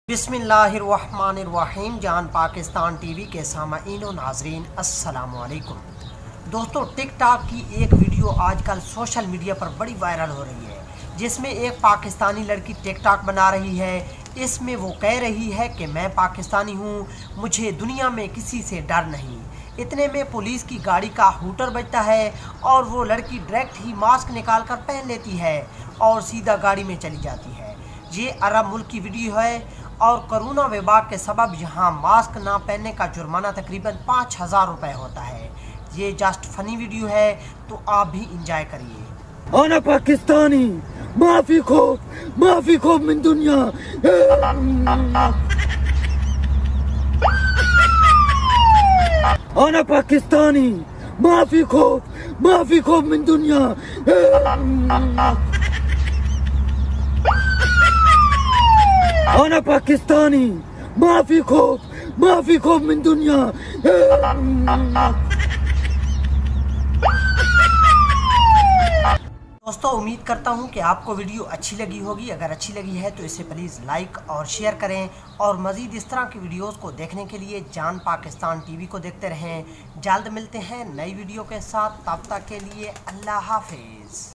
बिस्मिल्लाहिर्रहमानिर्रहीम। जान पाकिस्तान टीवी के सामाईन और नाजरीन, अस्सलाम वालेकुम। दोस्तों, टिकटॉक की एक वीडियो आजकल सोशल मीडिया पर बड़ी वायरल हो रही है, जिसमें एक पाकिस्तानी लड़की टिकटॉक बना रही है। इसमें वो कह रही है कि मैं पाकिस्तानी हूँ, मुझे दुनिया में किसी से डर नहीं। इतने में पुलिस की गाड़ी का हूटर बजता है और वो लड़की डायरेक्ट ही मास्क निकाल कर पहन लेती है और सीधा गाड़ी में चली जाती है। ये अरब मुल्क की वीडियो है और कोरोना वबा के सबब यहाँ मास्क ना पहनने का जुर्माना तकरीबन 5000 रुपये होता है। ये जस्ट फनी वीडियो है, तो आप भी इंजॉय करिए। अना पाकिस्तानी माफी खौफ मिन दुनिया। अना पाकिस्तानी माफी खौफ मिन दुनिया। अना पाकिस्तानी माफी खौफ मिन दुनिया। दोस्तों, उम्मीद करता हूं कि आपको वीडियो अच्छी लगी होगी। अगर अच्छी लगी है तो इसे प्लीज़ लाइक और शेयर करें और मज़ीद इस तरह की वीडियोस को देखने के लिए जान पाकिस्तान टीवी को देखते रहें। जल्द मिलते हैं नई वीडियो के साथ, तब तक के लिए अल्लाह हाफिज़।